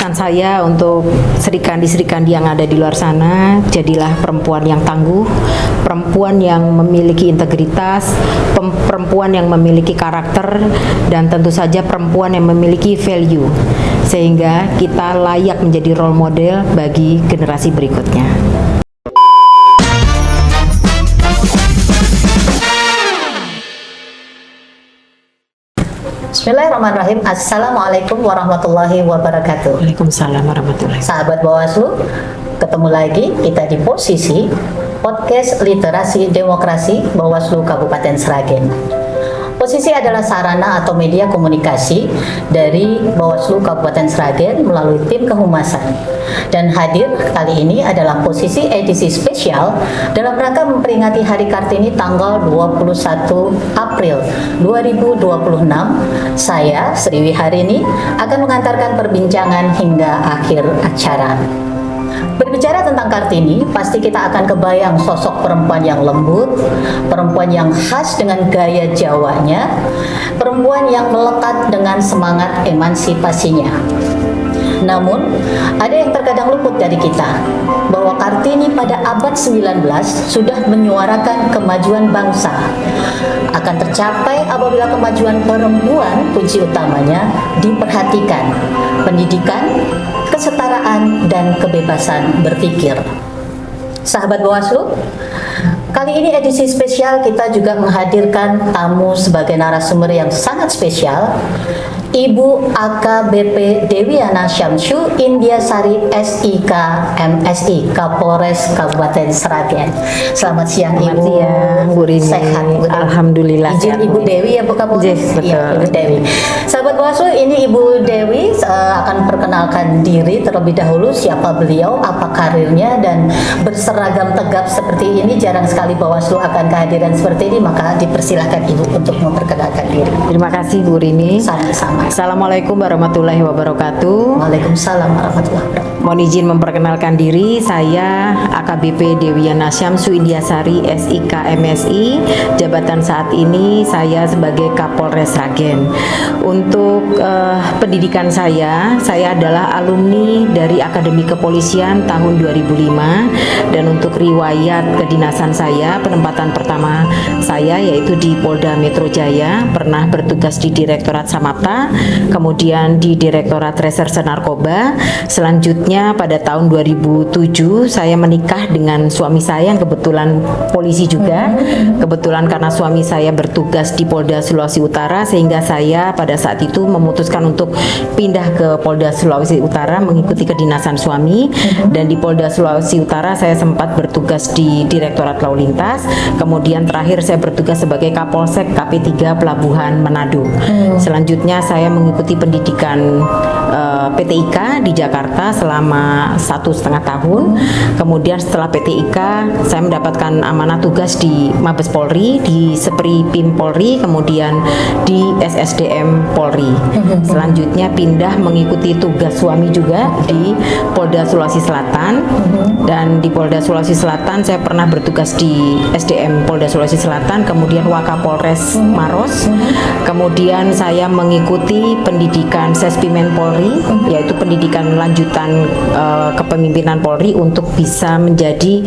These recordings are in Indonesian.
pesan saya untuk serikandi-serikandi yang ada di luar sana, jadilah perempuan yang tangguh, perempuan yang memiliki integritas, perempuan yang memiliki karakter, dan tentu saja perempuan yang memiliki value, sehingga kita layak menjadi role model bagi generasi berikutnya. Bismillahirrahmanirrahim. Assalamualaikum warahmatullahi wabarakatuh. Waalaikumsalam warahmatullahi wabarakatuh. Sahabat Bawaslu, ketemu lagi kita di posisi podcast Literasi Demokrasi Bawaslu Kabupaten Sragen. Posisi adalah sarana atau media komunikasi dari Bawaslu Kabupaten Sragen melalui tim kehumasan. Dan hadir kali ini adalah posisi edisi spesial dalam rangka memperingati Hari Kartini tanggal 21 April 2026. Saya, Sri Wiharini, akan mengantarkan perbincangan hingga akhir acara. Berbicara tentang Kartini, pasti kita akan kebayang sosok perempuan yang lembut, perempuan yang khas dengan gaya Jawanya, perempuan yang melekat dengan semangat emansipasinya. Namun, ada yang terkadang luput dari kita, bahwa Kartini pada abad 19 sudah menyuarakan kemajuan bangsa. Akan tercapai apabila kemajuan perempuan kunci utamanya diperhatikan, pendidikan, kesetaraan, dan kebebasan berpikir. Sahabat Bawaslu, kali ini edisi spesial kita juga menghadirkan tamu sebagai narasumber yang sangat spesial, Ibu AKBP Dewiana Syamsu Indiasari SIK MSI Kapolres Kabupaten Sragen. Selamat siang. Selamat Ibu. siang, Bu Rini. Sehat, Bu. Alhamdulillah. Izin sehat, Ibu Bu. Dewi ya Bu Kapolres. Yes, betul. Ya, Ibu Dewi. Sahabat Bawaslu, ini Ibu Dewi akan perkenalkan diri terlebih dahulu, siapa beliau, apa karirnya, dan berseragam tegap seperti ini jarang sekali Bawaslu akan kehadiran seperti ini, maka dipersilahkan Ibu untuk memperkenalkan diri. Terima kasih Bu Rini. Sama-sama. Assalamualaikum warahmatullahi wabarakatuh. Waalaikumsalam warahmatullahi wabarakatuh. Mohon izin memperkenalkan diri, saya AKBP Dewiana Syamsu Indiasari SIK MSI. Jabatan saat ini saya sebagai Kapolres Sragen. Untuk pendidikan saya adalah alumni dari Akademi Kepolisian tahun 2005, dan untuk riwayat kedinasan saya, penempatan pertama saya yaitu di Polda Metro Jaya, pernah bertugas di Direktorat Samapta, kemudian di Direktorat Reserse Narkoba. Selanjutnya pada tahun 2007 saya menikah dengan suami saya yang kebetulan polisi juga. Kebetulan karena suami saya bertugas di Polda Sulawesi Utara, sehingga saya pada saat itu memutuskan untuk pindah ke Polda Sulawesi Utara mengikuti kedinasan suami. Dan di Polda Sulawesi Utara saya sempat bertugas di Direktorat Lalu Lintas. Kemudian terakhir saya bertugas sebagai Kapolsek KP3 Pelabuhan Manado. Selanjutnya saya mengikuti pendidikan PTIK di Jakarta selama 1,5 tahun. Kemudian setelah PTIK saya mendapatkan amanah tugas di Mabes Polri, di Sepri Pim Polri, kemudian di SSDM Polri. Selanjutnya pindah mengikuti tugas suami juga di Polda Sulawesi Selatan. Dan di Polda Sulawesi Selatan saya pernah bertugas di SDM Polda Sulawesi Selatan, kemudian Wakapolres Maros. Kemudian saya mengikuti pendidikan Sespimen Polri, yaitu pendidikan lanjutan kepemimpinan Polri untuk bisa menjadi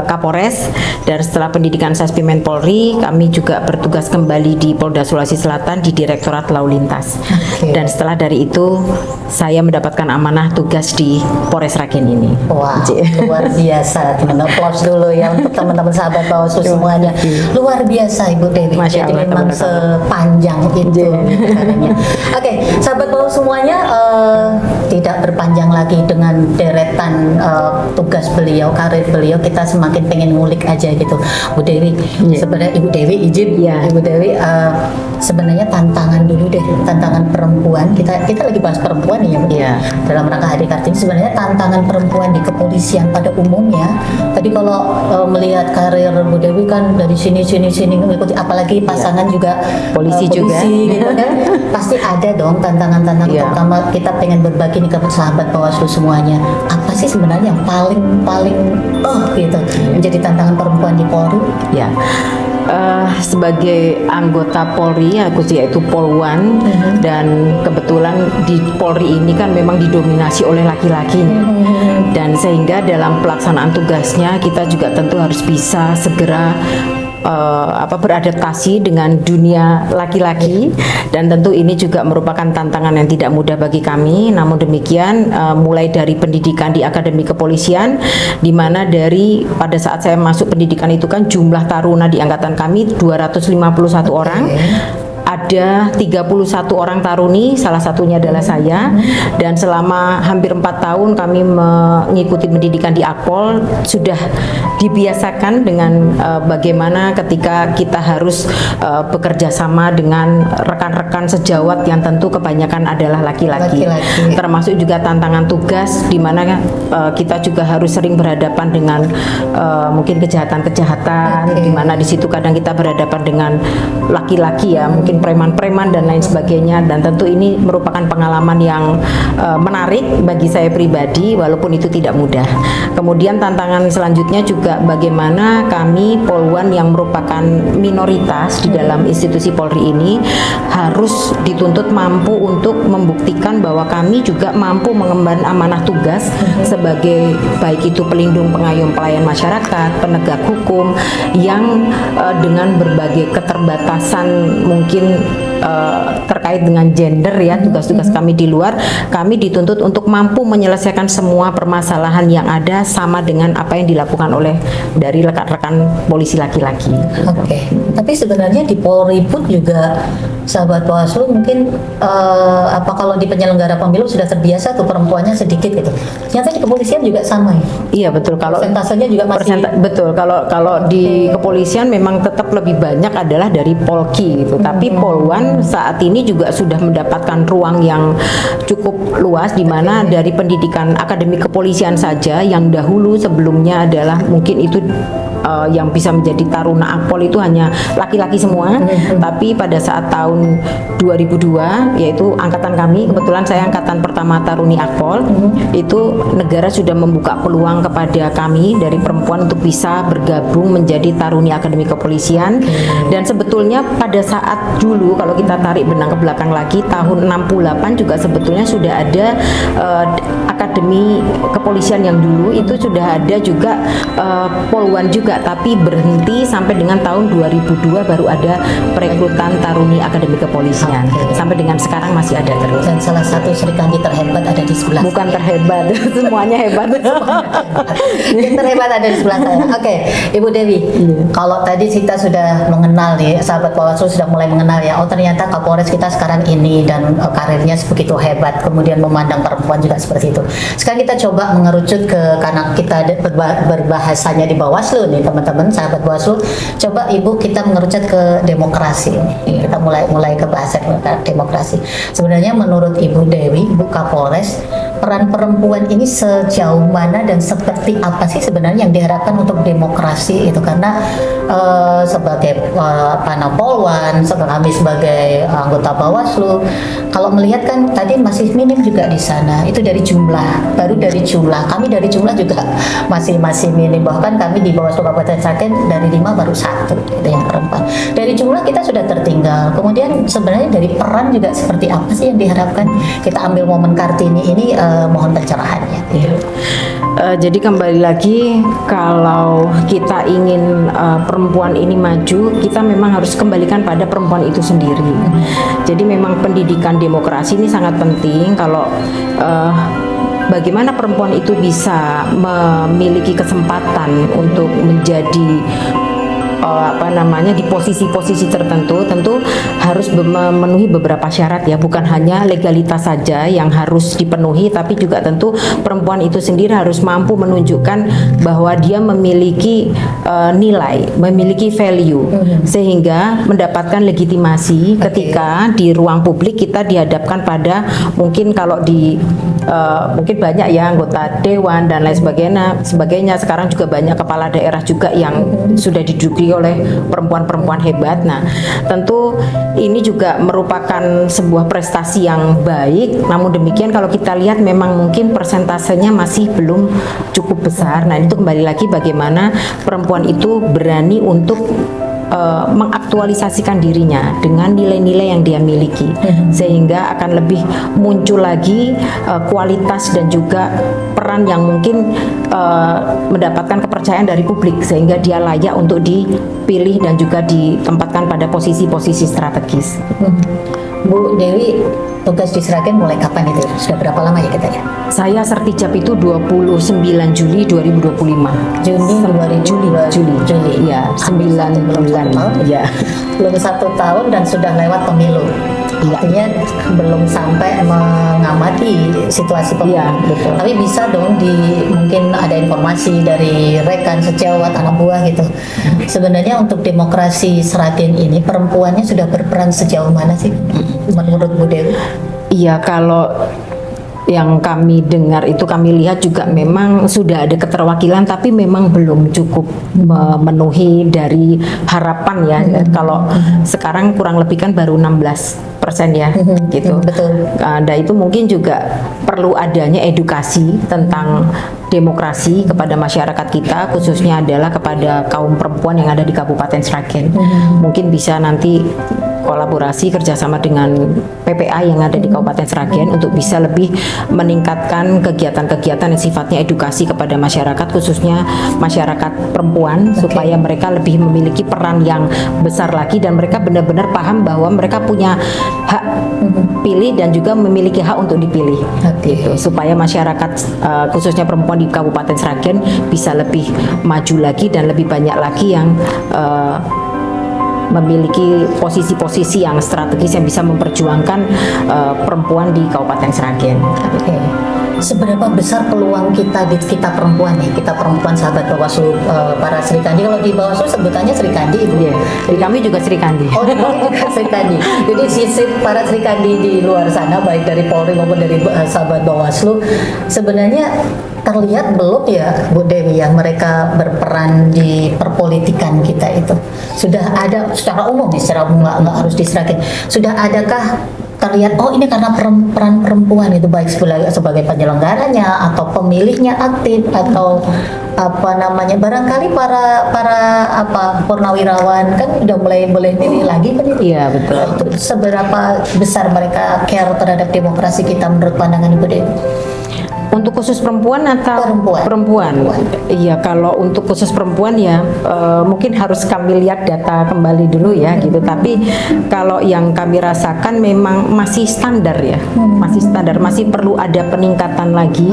Kapolres. Dan setelah pendidikan Sespimen Polri, kami juga bertugas kembali di Polda Sulawesi Selatan di Direktorat Lalu Lintas. Dan setelah dari itu saya mendapatkan amanah tugas di Polres Sragen ini. Wah, luar biasa. Teman-teman, applause dulu ya untuk teman-teman sahabat Bawaslu semuanya. Luar biasa Ibu Dewi. Masya Jadi Allah, memang sepanjang itu caranya. Oke, sahabat Bawaslu semuanya, tidak berpanjang lagi dengan deretan tugas beliau, karir beliau, kita semakin pengen ngulik aja gitu. Bu Dewi, sebenarnya Ibu Dewi izin, Ibu Dewi, sebenarnya tantangan dulu deh, tantangan perempuan. Kita lagi bahas perempuan nih ya, Bu. Dalam rangka Hari Kartini, sebenarnya tantangan perempuan di kepolisian pada umumnya. Tadi kalau melihat karir Bu Dewi kan dari sini mengikuti, apalagi pasangan juga polisi juga, gitu kan. Pasti ada dong tantangan-tantangan. Pertama kita pengen berbagi nih ke sahabat Bawaslu semuanya. Apa sih sebenarnya yang paling gitu menjadi tantangan perempuan di Polri? sebagai anggota Polri, aku yaitu Polwan, dan kebetulan di Polri ini kan memang didominasi oleh laki-laki, dan sehingga dalam pelaksanaan tugasnya kita juga tentu harus bisa segera beradaptasi dengan dunia laki-laki, dan tentu ini juga merupakan tantangan yang tidak mudah bagi kami. Namun demikian, mulai dari pendidikan di Akademi Kepolisian, di mana dari pada saat saya masuk pendidikan itu kan jumlah taruna di angkatan kami 251 orang. Ada 31 orang taruni, salah satunya adalah saya, dan selama hampir 4 tahun kami mengikuti pendidikan di Akpol, sudah dibiasakan dengan bagaimana ketika kita harus bekerja sama dengan rekan-rekan sejawat yang tentu kebanyakan adalah laki-laki. Termasuk juga tantangan tugas di mana kita juga harus sering berhadapan dengan mungkin kejahatan-kejahatan, di mana di situ kadang kita berhadapan dengan laki-laki ya, mungkin preman-preman dan lain sebagainya, dan tentu ini merupakan pengalaman yang menarik bagi saya pribadi walaupun itu tidak mudah. Kemudian tantangan selanjutnya juga bagaimana kami Polwan yang merupakan minoritas di dalam institusi Polri ini harus dituntut mampu untuk membuktikan bahwa kami juga mampu mengemban amanah tugas sebagai baik itu pelindung, pengayom, pelayan masyarakat, penegak hukum yang dengan berbagai keterbatasan mungkin terkait dengan gender ya, tugas-tugas kami di luar, kami dituntut untuk mampu menyelesaikan semua permasalahan yang ada sama dengan apa yang dilakukan oleh dari rekan-rekan polisi laki-laki. Oke. Tapi sebenarnya di Polri pun juga sahabat Bawaslu mungkin kalau di penyelenggara pemilu sudah terbiasa tuh perempuannya sedikit gitu. Ternyata di kepolisian juga sama ya. Iya betul. Kalau persentasenya juga masih betul. Kalau di kepolisian memang tetap lebih banyak adalah dari Polki gitu. Tapi Polwan saat ini juga sudah mendapatkan ruang yang cukup luas, di mana dari pendidikan akademi kepolisian saja yang dahulu sebelumnya adalah mungkin itu yang bisa menjadi taruna Akpol itu hanya laki-laki semua, tapi pada saat tahun 2002 yaitu angkatan kami, kebetulan saya angkatan pertama taruni Akpol, itu negara sudah membuka peluang kepada kami dari perempuan untuk bisa bergabung menjadi taruni akademi kepolisian. Dan sebetulnya pada saat dulu kalau kita tarik benang ke belakang lagi tahun 68 juga sebetulnya sudah ada akademi kepolisian yang dulu itu sudah ada juga Polwan juga, tapi berhenti sampai dengan tahun 2002 baru ada perekrutan taruni akademi kepolisian. Sampai dengan sekarang masih ada terus. Dan salah satu Serikandi terhebat ada di sebelah. Bukan terhebat, semuanya hebat. Yang terhebat ada di sebelah saya. Oke, Ibu Dewi. Kalau tadi kita sudah mengenal nih, sahabat Bawaslu sudah mulai mengenal ya. Oh ternyata Kapolres kita sekarang ini dan karirnya begitu hebat. Kemudian memandang perempuan juga seperti itu. Sekarang kita coba mengerucut karena kita berbahasanya di Bawaslu nih teman-teman sahabat Bawaslu, coba Ibu kita mengerucut ke demokrasi nih. Kita mulai ke bahasa demokrasi. Sebenarnya menurut Ibu Dewi, Ibu Kapolres, peran perempuan ini sejauh mana dan seperti apa sih sebenarnya yang diharapkan untuk demokrasi itu? Karena sebagai Polwan, kami sebagai anggota Bawaslu, kalau melihat kan tadi masih minim juga di sana. Itu dari jumlah, baru dari jumlah. Kami dari jumlah juga masih minim. Bahkan kami di Bawaslu Kabupaten Sragen dari 5 baru 1 gitu yang perempuan. Dari jumlah kita sudah tertinggal. Kemudian sebenarnya dari peran juga seperti apa sih yang diharapkan? Kita ambil momen Kartini ini, mohon pencerahannya. Gitu. Jadi kembali lagi, kalau kita ingin perempuan ini maju, kita memang harus kembalikan pada perempuan itu sendiri. Jadi memang pendidikan demokrasi ini sangat penting. Kalau bagaimana perempuan itu bisa memiliki kesempatan untuk menjadi di posisi-posisi tertentu, tentu harus memenuhi beberapa syarat ya, bukan hanya legalitas saja yang harus dipenuhi, tapi juga tentu perempuan itu sendiri harus mampu menunjukkan bahwa dia memiliki nilai, memiliki value, sehingga mendapatkan legitimasi ketika di ruang publik kita dihadapkan pada mungkin kalau di mungkin banyak ya anggota dewan dan lain sebagainya. Sekarang juga banyak kepala daerah juga yang sudah diduduki oleh perempuan-perempuan hebat. Nah, tentu ini juga merupakan sebuah prestasi yang baik. Namun demikian kalau kita lihat memang mungkin persentasenya masih belum cukup besar. Nah, itu kembali lagi bagaimana perempuan itu berani untuk mengaktualisasikan dirinya dengan nilai-nilai yang dia miliki, sehingga akan lebih muncul lagi kualitas dan juga peran yang mungkin mendapatkan kepercayaan dari publik, sehingga dia layak untuk dipilih dan juga ditempatkan pada posisi-posisi strategis. Bu Dewi, tugas di Sragen mulai kapan itu? Sudah berapa lama ya kita ya? Saya sertijab itu 29 Juli 2025. Juli. Ya, 9 bulan. Ya. Belum 1 tahun dan sudah lewat pemilu. Artinya belum sampai mengamati situasi pemilu. Iya, betul. Tapi bisa dong mungkin ada informasi dari rekan sejawat anak buah gitu. Sebenarnya untuk demokrasi Sragen ini perempuannya sudah berperan sejauh mana sih menurut Bu Dewi? Iya, kalau yang kami dengar itu, kami lihat juga memang sudah ada keterwakilan, tapi memang belum cukup memenuhi dari harapan ya. Kalau sekarang kurang lebih kan baru 16% ya, gitu. Betul. Dan itu mungkin juga perlu adanya edukasi tentang demokrasi kepada masyarakat kita, khususnya adalah kepada kaum perempuan yang ada di Kabupaten Sragen. Mungkin bisa nanti kolaborasi kerjasama dengan PPA yang ada di Kabupaten Sragen untuk bisa lebih meningkatkan kegiatan-kegiatan yang sifatnya edukasi kepada masyarakat, khususnya masyarakat perempuan, supaya mereka lebih memiliki peran yang besar lagi dan mereka benar-benar paham bahwa mereka punya hak pilih dan juga memiliki hak untuk dipilih. Gitu, supaya masyarakat khususnya perempuan di Kabupaten Sragen bisa lebih maju lagi dan lebih banyak lagi yang memiliki posisi-posisi yang strategis yang bisa memperjuangkan perempuan di Kabupaten Sragen. Oke. Seberapa besar peluang kita perempuan nih, kita perempuan sahabat Bawaslu, para Sri Kandi. Kalau di Bawaslu sebutannya Sri Kandi, Ibu. Iya, di kami juga Sri Kandi. Oh, di kami juga Sri Kandi. Jadi sisi para Sri Kandi di luar sana, baik dari Polri maupun dari sahabat Bawaslu, sebenarnya terlihat belum ya Bu Dewi yang mereka berperan di perpolitikan kita itu. Sudah ada secara umum nih, secara umum nggak harus di Sragen. Sudah adakah terlihat ini karena peran perempuan itu, baik sebagai penyelenggaranya atau pemilihnya aktif atau barangkali para purnawirawan kan udah mulai boleh milih lagi kan itu. Iya, betul. Itu seberapa besar mereka care terhadap demokrasi kita menurut pandangan Ibu Dewi? Untuk khusus perempuan atau perempuan? Iya, kalau untuk khusus perempuan ya mungkin harus kami lihat data kembali dulu ya gitu. Tapi kalau yang kami rasakan memang masih standar ya, masih standar, masih perlu ada peningkatan lagi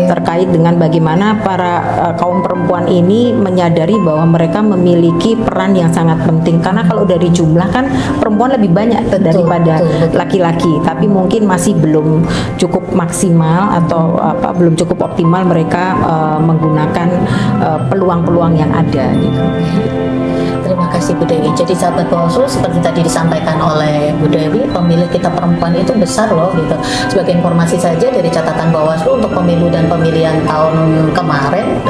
terkait dengan bagaimana para kaum perempuan ini menyadari bahwa mereka memiliki peran yang sangat penting. Karena kalau dari jumlah kan perempuan lebih banyak daripada laki-laki, tapi mungkin masih belum cukup maksimal atau belum cukup optimal mereka menggunakan peluang-peluang yang ada gitu. Terima kasih Bu Dewi. Jadi sahabat Bawaslu, seperti tadi disampaikan oleh Bu Dewi, pemilih kita perempuan itu besar loh gitu. Sebagai informasi saja dari catatan Bawaslu untuk pemilu dan pemilihan tahun kemarin,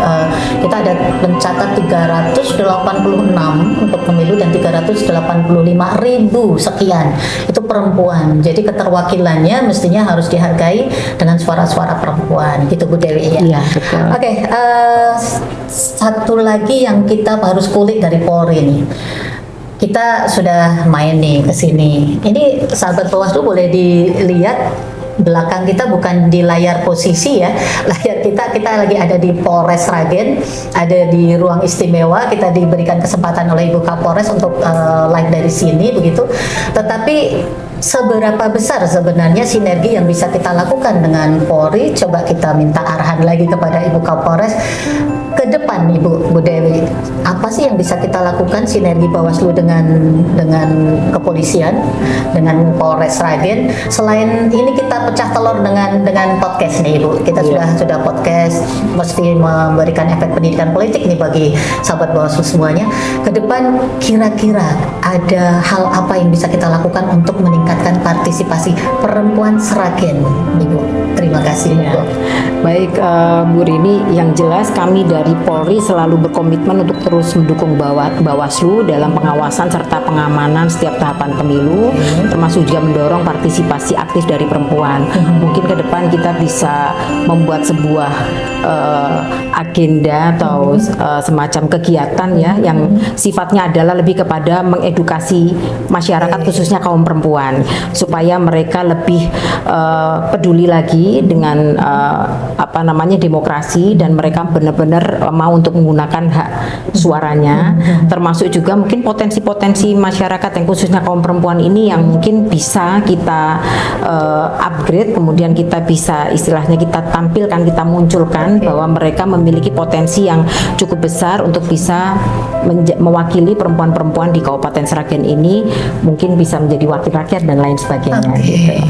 kita ada mencatat 386 untuk pemilu dan 385.000 sekian itu perempuan. Jadi keterwakilannya mestinya harus dihargai dengan suara-suara perempuan gitu Bu Dewi ya. Iya, betul. Oke, satu lagi yang kita harus kulik dari Polri nih. Kita sudah main nih ke sini. Ini sahabat Bawaslu boleh dilihat belakang kita bukan di layar posisi ya. Layar kita lagi ada di Polres Sragen, ada di ruang istimewa. Kita diberikan kesempatan oleh Ibu Kapolres untuk live dari sini begitu. Tetapi seberapa besar sebenarnya sinergi yang bisa kita lakukan dengan Polri? Coba kita minta arahan lagi kepada Ibu Kapolres ke depan, Ibu Bu Dewi. Apa sih yang bisa kita lakukan sinergi Bawaslu dengan kepolisian, dengan Polres Sragen? Selain ini kita pecah telur dengan podcast nih, Ibu. Kita sudah podcast, mesti memberikan efek pendidikan politik nih bagi sahabat Bawaslu semuanya. Ke depan kira-kira ada hal apa yang bisa kita lakukan untuk meningkatkan partisipasi perempuan Sragen, Ibu? Terima kasih, Ibu. Baik, Bu Rini, yang jelas kami dari Polri selalu berkomitmen untuk terus mendukung Bawaslu dalam pengawasan serta pengamanan setiap tahapan pemilu, termasuk juga mendorong partisipasi aktif dari perempuan perempuan. Mungkin ke depan kita bisa membuat sebuah agenda atau semacam kegiatan ya yang sifatnya adalah lebih kepada mengedukasi masyarakat khususnya kaum perempuan supaya mereka lebih peduli lagi dengan demokrasi dan mereka benar-benar mau untuk menggunakan hak suaranya, termasuk juga mungkin potensi-potensi masyarakat yang khususnya kaum perempuan ini yang mungkin bisa kita upgrade, kemudian kita bisa istilahnya kita tampilkan, kita munculkan bahwa mereka memiliki potensi yang cukup besar untuk bisa mewakili perempuan-perempuan di Kabupaten Sragen ini, mungkin bisa menjadi wakil rakyat dan lain sebagainya gitu.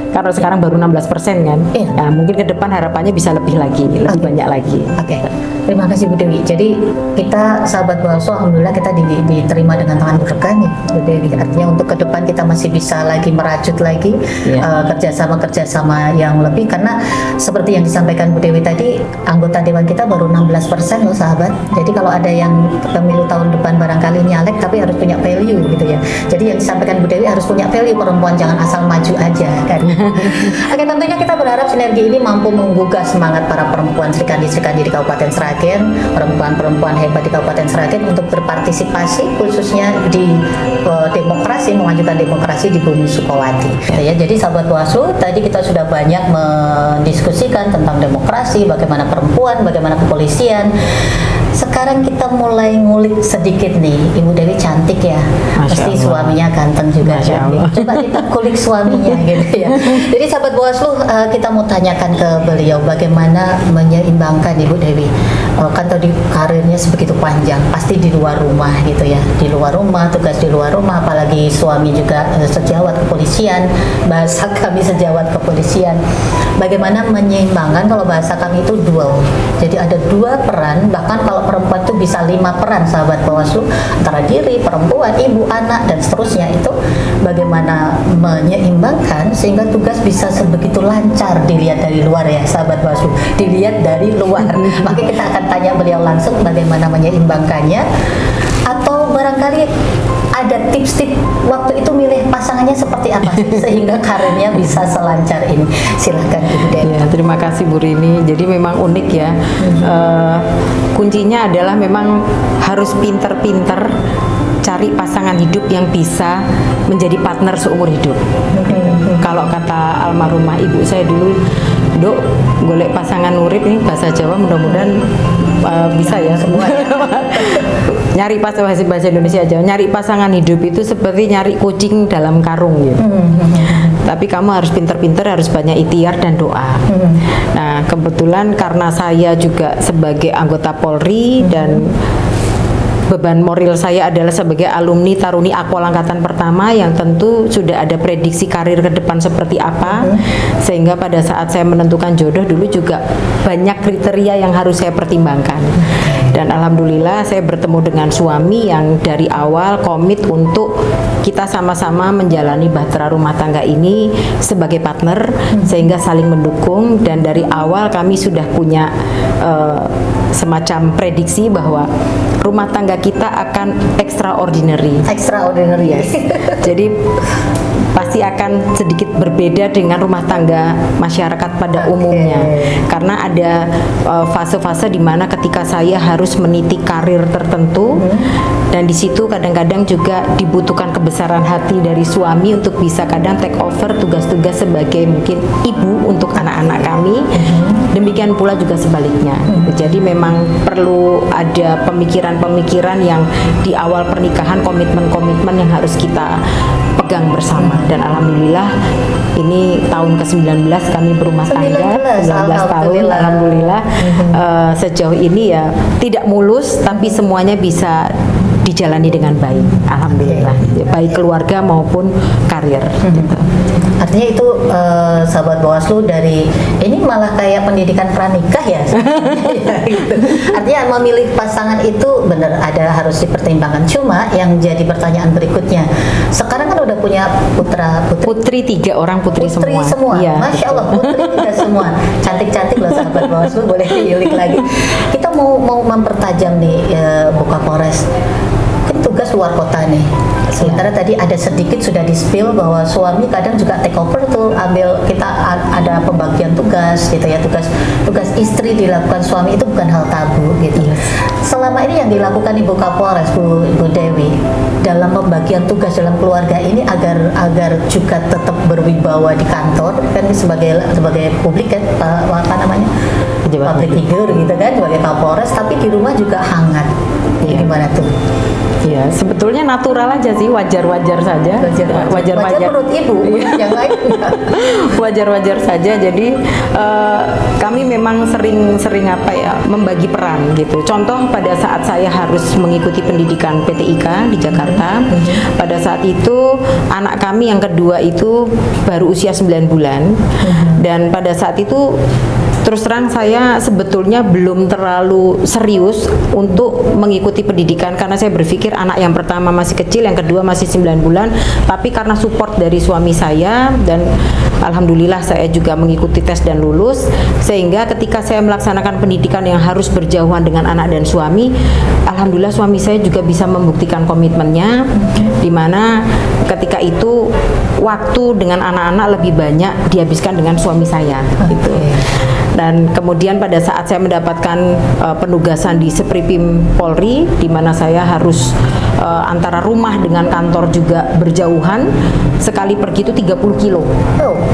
Karena sekarang baru 16% kan, nah, mungkin ke depan harapannya bisa lebih lagi, lebih banyak lagi. Oke. Terima kasih Bu Dewi. Jadi kita sahabat Bawaslu, alhamdulillah kita diterima dengan tangan berkah nih Bu Dewi. Artinya untuk ke depan kita masih bisa lagi merajut lagi kerjasama yang lebih, karena seperti yang disampaikan Bu Dewi tadi, anggota dewan kita baru 16% loh sahabat. Jadi kalau ada yang pemilu tahun depan barangkali nyalek tapi harus punya value gitu ya. Jadi yang disampaikan Bu Dewi harus punya value, perempuan jangan asal maju aja kan. Oke, tentunya kita berharap sinergi ini mampu menggugah semangat para perempuan Srikandi di Kabupaten Sragen, perempuan-perempuan hebat di Kabupaten Sragen untuk berpartisipasi khususnya di demokrasi, memajukan demokrasi di bumi Sukawati. Ya, jadi sahabat Bawaslu, tadi kita sudah banyak mendiskusikan tentang demokrasi, bagaimana perempuan, bagaimana kepolisian. Sekarang kita mulai ngulik sedikit nih, Ibu Dewi cantik ya, pasti suaminya ganteng juga. Coba kita kulik suaminya gitu ya. Jadi sahabat Bawaslu, kita mau tanyakan ke beliau bagaimana menyeimbangkan Ibu Dewi. Kan tadi karirnya sebegitu panjang, pasti di luar rumah gitu ya, di luar rumah, tugas di luar rumah, apalagi suami juga sejawat kepolisian, bahasa kami sejawat kepolisian. Bagaimana menyeimbangkan, kalau bahasa kami itu dual, jadi ada dua peran, bahkan kalau perempuan itu bisa 5 peran sahabat Bawaslu, antara diri, perempuan, ibu, anak, dan seterusnya. Itu bagaimana menyeimbangkan sehingga tugas bisa sebegitu lancar dilihat dari luar ya sahabat Bawaslu, dilihat dari luar. Maka kita akan tanya beliau langsung bagaimana menyeimbangkannya, atau barangkali ada tips-tips waktu itu milih pasangannya seperti apa sih sehingga karirnya bisa selancar ini. Silahkan Ibu Dewi. Ya, terima kasih Bu Rini. Jadi memang unik ya. Kuncinya adalah memang harus pinter-pinter cari pasangan hidup yang bisa menjadi partner seumur hidup. Kalau kata almarhumah ibu saya dulu, Dok, golek pasangan urip, ini bahasa Jawa, mudah-mudahan bisa ya semua. Nyari bahasa Indonesia aja. Nyari pasangan hidup itu seperti nyari kucing dalam karung gitu. Tapi kamu harus pinter-pinter, harus banyak ikhtiar dan doa. Nah, kebetulan karena saya juga sebagai anggota Polri dan beban moral saya adalah sebagai alumni Taruni Akpol Angkatan Pertama yang tentu sudah ada prediksi karir ke depan seperti apa, sehingga pada saat saya menentukan jodoh dulu juga banyak kriteria yang harus saya pertimbangkan. Dan alhamdulillah saya bertemu dengan suami yang dari awal komit untuk kita sama-sama menjalani bahtera rumah tangga ini sebagai partner, sehingga saling mendukung. Dan dari awal kami sudah punya semacam prediksi bahwa rumah tangga kita akan extraordinary. Yes. Jadi pasti akan sedikit berbeda dengan rumah tangga masyarakat pada umumnya, karena ada fase-fase di mana ketika saya harus meniti karir tertentu, dan di situ kadang-kadang juga dibutuhkan kebesaran hati dari suami untuk bisa kadang take over tugas-tugas sebagai mungkin ibu untuk anak-anak kami. Demikian pula juga sebaliknya. Jadi memang perlu ada pemikiran-pemikiran yang di awal pernikahan, komitmen-komitmen yang harus kita pegang bersama. Dan alhamdulillah ini tahun ke-19 kami berumah tangga, 19 tahun alhamdulillah. Sejauh ini ya tidak mulus, tapi semuanya bisa dijalani dengan baik, alhamdulillah. Baik keluarga maupun karir gitu. Artinya itu sahabat Bawaslu, dari ini malah kayak pendidikan pranikah ya, gitu. Artinya memilih pasangan itu benar ada harus dipertimbangkan. Cuma yang jadi pertanyaan berikutnya, sekarang kan udah punya putri 3 orang, putri semua. Iya, Masya Allah, putri 3 semua, cantik-cantik loh sahabat Bawaslu, boleh diulik lagi. Kita mau mempertajam nih Bu Kapolres. Tugas luar kota nih. Sementara tadi ada sedikit sudah di-spill bahwa suami kadang juga take over tuh, ambil kita ada pembagian tugas gitu ya, tugas istri dilakukan suami itu bukan hal tabu gitu. Selama ini yang dilakukan Ibu Kapolres, Bu Dewi, dalam pembagian tugas dalam keluarga ini agar juga tetap berwibawa di kantor kan sebagai publik kan, apa namanya, public figure gitu kan, sebagai Kapolres, tapi di rumah juga hangat. Gimana tuh? Ya, sebetulnya natural aja sih, wajar-wajar saja. Wajar menurut Ibu, yang lain wajar-wajar saja. Jadi kami memang sering apa ya, membagi peran gitu. Contoh pada saat saya harus mengikuti pendidikan PTIK di Jakarta, pada saat itu anak kami yang kedua itu baru usia 9 bulan, dan pada saat itu terus terang saya sebetulnya belum terlalu serius untuk mengikuti pendidikan, karena saya berpikir anak yang pertama masih kecil, yang kedua masih 9 bulan. Tapi karena support dari suami saya dan alhamdulillah saya juga mengikuti tes dan lulus, sehingga ketika saya melaksanakan pendidikan yang harus berjauhan dengan anak dan suami, alhamdulillah suami saya juga bisa membuktikan komitmennya, di mana ketika itu waktu dengan anak-anak lebih banyak dihabiskan dengan suami saya gitu. Dan kemudian pada saat saya mendapatkan penugasan di Sepripim Polri, di mana saya harus antara rumah dengan kantor juga berjauhan, sekali pergi itu 30 kilo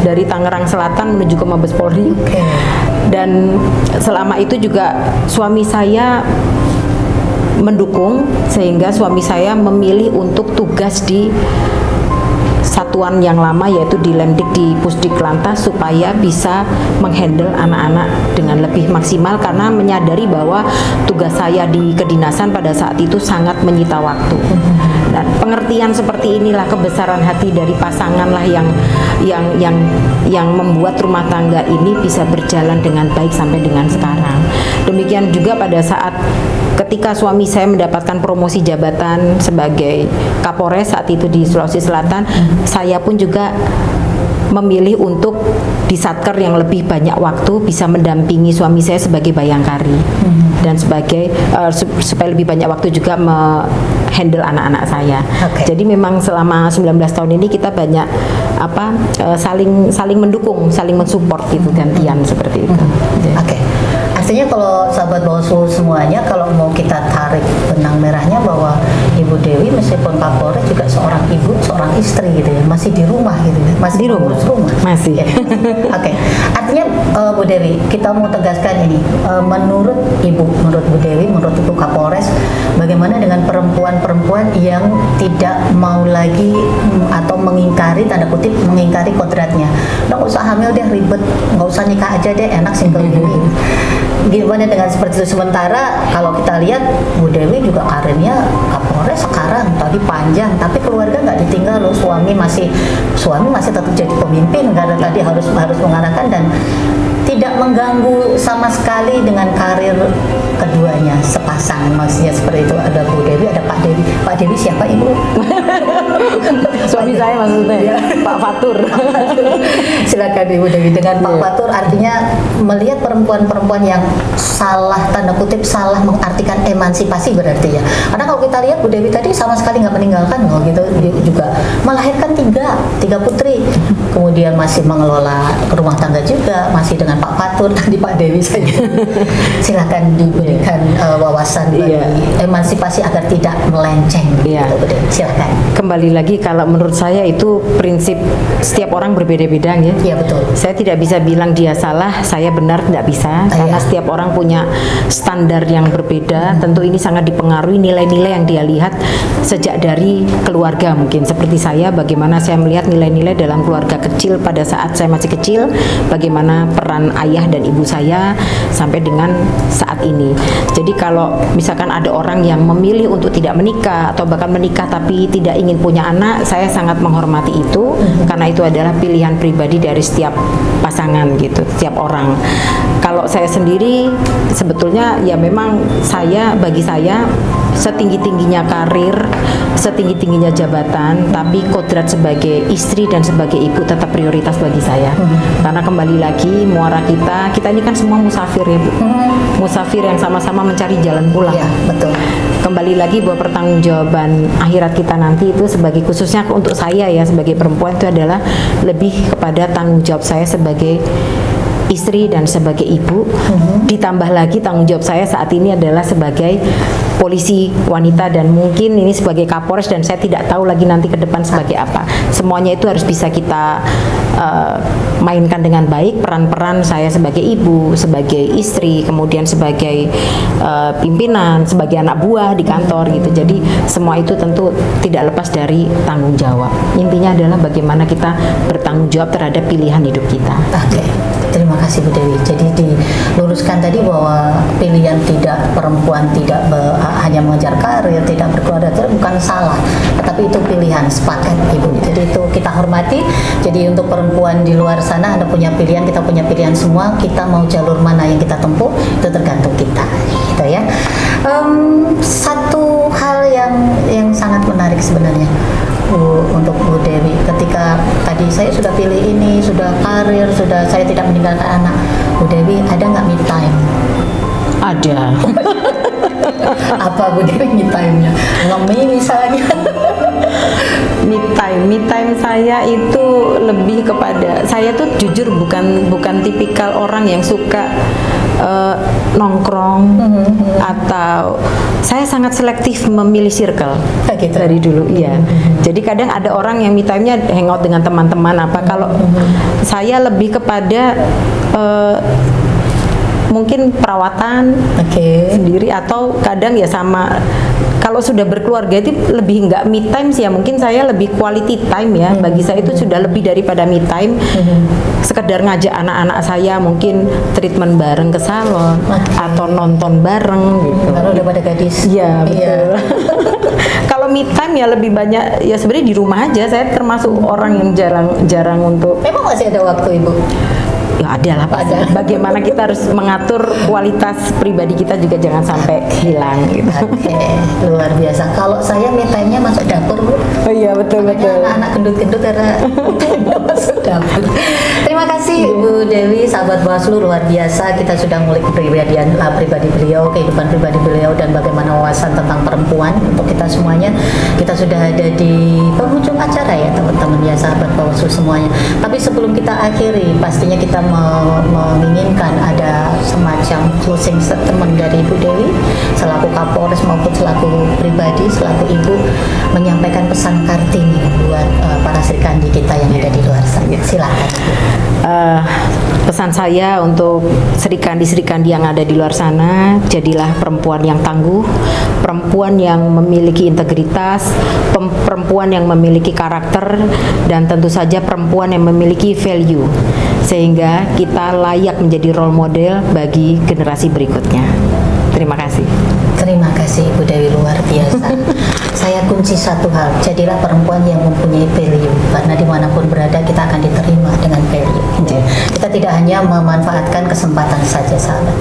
dari Tangerang Selatan menuju ke Mabes Polri. Dan selama itu juga suami saya mendukung, sehingga suami saya memilih untuk tugas di satuan yang lama, yaitu di Lemdik di Pusdik Lantas, supaya bisa menghandle anak-anak dengan lebih maksimal, karena menyadari bahwa tugas saya di kedinasan pada saat itu sangat menyita waktu. Dan pengertian seperti inilah, kebesaran hati dari pasangan lah yang membuat rumah tangga ini bisa berjalan dengan baik sampai dengan sekarang. Demikian juga pada saat ketika suami saya mendapatkan promosi jabatan sebagai Kapolres saat itu di Sulawesi Selatan, saya pun juga memilih untuk di Satker yang lebih banyak waktu bisa mendampingi suami saya sebagai bayangkari dan sebagai supaya lebih banyak waktu juga handle anak-anak saya. Jadi memang selama 19 tahun ini kita banyak saling mendukung, saling mensupport gitu, gantian seperti itu. Artinya kalau sahabat Bawaslu semuanya, kalau mau kita tarik benang merahnya bahwa Ibu Dewi meskipun Kapolres juga seorang ibu, seorang istri gitu ya, masih di rumah gitu ya, masih di rumah. Masih. Ya. Artinya Bu Dewi, kita mau tegaskan ini, menurut Bu Dewi, menurut Ibu Kapolres, bagaimana dengan perempuan-perempuan yang tidak mau lagi atau mengingkari, tanda kutip mengingkari kodratnya, nggak usah hamil deh, ribet, nggak usah nikah aja deh, enak single ini. Gimana dengan seperti itu? Sementara kalau kita lihat Bu Dewi juga karirnya Kapolres sekarang tadi panjang, tapi keluarga nggak ditinggal loh, suami masih tetap jadi pemimpin, karena tadi harus mengarahkan dan tidak mengganggu sama sekali dengan karir keduanya sepasang. Maksudnya seperti itu. Ada Bu Dewi, ada Pak Dewi. Pak Dewi siapa Ibu? Suami saya maksudnya ya. Pak Fatur. Silakan Ibu Dewi. Dengan Pak Fatur, artinya melihat perempuan-perempuan yang salah, tanda kutip salah mengartikan emansipasi berarti ya. Karena kalau kita lihat Bu Dewi tadi sama sekali nggak meninggalkan loh gitu, dia juga melahirkan tiga putri, kemudian masih mengelola rumah tangga juga, masih dengan Pak Fatur, tadi Pak Dewi saja. Silakan diberikan wawasan bagi emansipasi agar tidak melenceng. Gitu, Bu Dewi. Silakan. Kembali lagi, kalau menurut saya itu prinsip setiap orang berbeda-beda ya. Iya betul. Saya tidak bisa bilang dia salah, saya benar, tidak bisa, karena setiap orang punya standar yang berbeda. Tentu ini sangat dipengaruhi nilai-nilai yang dia lihat sejak dari keluarga. Mungkin seperti saya, bagaimana saya melihat nilai-nilai dalam keluarga kecil pada saat saya masih kecil, bagaimana peran ayah dan ibu saya sampai dengan saat ini. Jadi kalau misalkan ada orang yang memilih untuk tidak menikah atau bahkan menikah tapi tidak ingin punya anak, saya sangat menghormati itu, karena itu adalah pilihan pribadi dari setiap pasangan gitu, setiap orang. Kalau kalau saya sendiri sebetulnya ya memang bagi saya setinggi-tingginya karir, setinggi-tingginya jabatan, tapi kodrat sebagai istri dan sebagai ibu tetap prioritas bagi saya. Karena kembali lagi muara kita ini kan semua musafir ya Bu. Musafir yang sama-sama mencari jalan pulang. Ya, betul. Kembali lagi bahwa pertanggungjawaban akhirat kita nanti itu sebagai, khususnya untuk saya ya sebagai perempuan, itu adalah lebih kepada tanggung jawab saya sebagai istri dan sebagai ibu. Ditambah lagi tanggung jawab saya saat ini adalah sebagai polisi wanita dan mungkin ini sebagai Kapolres, dan saya tidak tahu lagi nanti ke depan sebagai apa. Semuanya itu harus bisa kita mainkan dengan baik, peran-peran saya sebagai ibu, sebagai istri, kemudian sebagai pimpinan, sebagai anak buah di kantor gitu. Jadi semua itu tentu tidak lepas dari tanggung jawab. Intinya adalah bagaimana kita bertanggung jawab terhadap pilihan hidup kita. Oke. Terima kasih Bu Dewi. Jadi diluruskan tadi bahwa pilihan perempuan tidak hanya mengejar karir, tidak berkeluarga, itu bukan salah, tetapi itu pilihan, sepakat Ibu. Jadi itu kita hormati. Jadi untuk perempuan di luar sana, Anda punya pilihan, kita punya pilihan semua. Kita mau jalur mana yang kita tempuh itu tergantung kita, gitu ya. Satu hal yang sangat menarik sebenarnya untuk Bu Dewi, ketika tadi saya sudah pilih ini, sudah karir, sudah saya tidak meninggalkan anak, Bu Dewi ada nggak me time? Ada. Apa Bu Dewi me time-nya? Ngemi misalnya? Me time saya itu lebih kepada, saya tuh jujur bukan tipikal orang yang suka nongkrong atau saya sangat selektif memilih circle gitu. dari dulu. Iya. Jadi kadang ada orang yang me time-nya hangout dengan teman-teman apa. Kalau saya lebih kepada mungkin perawatan sendiri, atau kadang ya sama, kalau sudah berkeluarga itu lebih nggak me time sih ya, mungkin saya lebih quality time ya. Bagi saya itu sudah lebih daripada me time. Sekedar ngajak anak-anak saya mungkin treatment bareng ke salon atau nonton bareng gitu. Kalau udah pada gadis. Iya, betul. Kalau me time ya lebih banyak ya sebenarnya di rumah aja. Saya termasuk orang yang jarang untuk. Memang masih ada waktu Ibu? Ya ada lah Pak. Bagaimana kita harus mengatur kualitas pribadi kita juga jangan sampai hilang gitu. Oke, luar biasa. Kalau saya me time-nya masuk dapur Bu. Oh iya betul. Anak-anak gendut-gendut karena masuk dapur. Terima kasih Bu Dewi, sahabat Bawaslu, luar biasa. Kita sudah mulai pribadi beliau, kehidupan pribadi beliau, dan bagaimana wawasan tentang perempuan untuk kita semuanya. Kita sudah ada di penghujung acara ya teman-teman ya, sahabat Bawaslu semuanya. Tapi sebelum kita akhiri, pastinya kita menginginkan ada semacam closing statement dari Ibu Dewi selaku Kapolres maupun selaku pribadi, selaku ibu, menyampaikan pesan Kartini buat para Srikandi kita yang ada di luar sana. Silakan. Pesan saya untuk Srikandi yang ada di luar sana, jadilah perempuan yang tangguh, perempuan yang memiliki integritas, perempuan yang memiliki karakter, dan tentu saja perempuan yang memiliki value, sehingga kita layak menjadi role model bagi generasi berikutnya. Terima kasih. Terima kasih Ibu Dewi, luar biasa. Saya kunci satu hal, jadilah perempuan yang mempunyai value, karena dimanapun berada kita akan diterima dengan value. Kita tidak hanya memanfaatkan kesempatan saja, sahabat.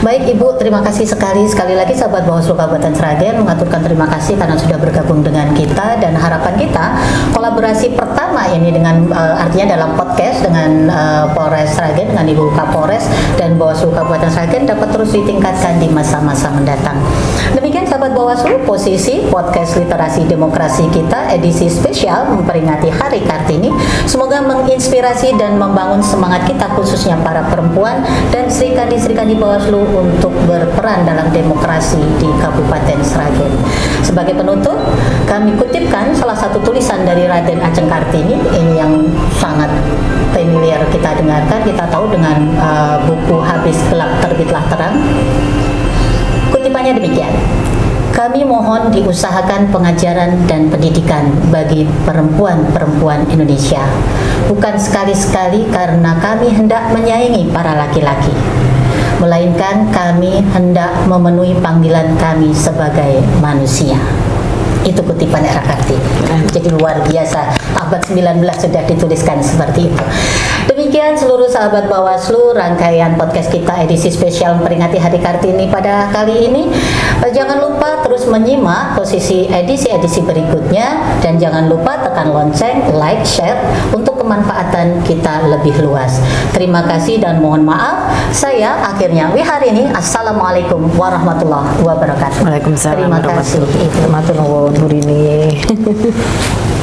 Baik Ibu, terima kasih sekali lagi sahabat Bawaslu Kabupaten Sragen, mengaturkan terima kasih karena sudah bergabung dengan kita, dan harapan kita kolaborasi pertama ini dengan artinya dalam podcast dengan Polres Sragen, dengan Ibu Kapolres dan Bawaslu Kabupaten Sragen dapat terus ditingkatkan di masa-masa mendatang. Demikian sahabat Bawaslu, posisi podcast literasi demokrasi kita edisi spesial memperingati Hari Kartini. Semoga menginspirasi dan membangun semangat kita, khususnya para perempuan dan Srikandi Bawaslu untuk berperan dalam demokrasi di Kabupaten Sragen. Sebagai penutup, kami kutipkan salah satu tulisan dari Raden Ajeng Kartini, ini yang sangat familiar kita dengarkan, kita tahu dengan buku Habis Gelap Terbitlah Terang. Kutipannya demikian: kami mohon diusahakan pengajaran dan pendidikan bagi perempuan-perempuan Indonesia, bukan sekali-sekali karena kami hendak menyaingi para laki-laki, melainkan kami hendak memenuhi panggilan kami sebagai manusia. Itu kutipan Era Kartini. Jadi luar biasa, abad 19 sudah dituliskan seperti itu. Demikian seluruh sahabat Bawaslu, rangkaian podcast kita edisi spesial memperingati Hari Kartini pada kali ini. Jangan lupa terus menyimak posisi edisi-edisi berikutnya, dan jangan lupa tekan lonceng, like, share untuk kemanfaatan kita lebih luas. Terima kasih dan mohon maaf. Saya akhirnya Wiharini. Assalamualaikum warahmatullahi wabarakatuh. Waalaikumsalam Terima kasih. warahmatullahi wabarakatuh.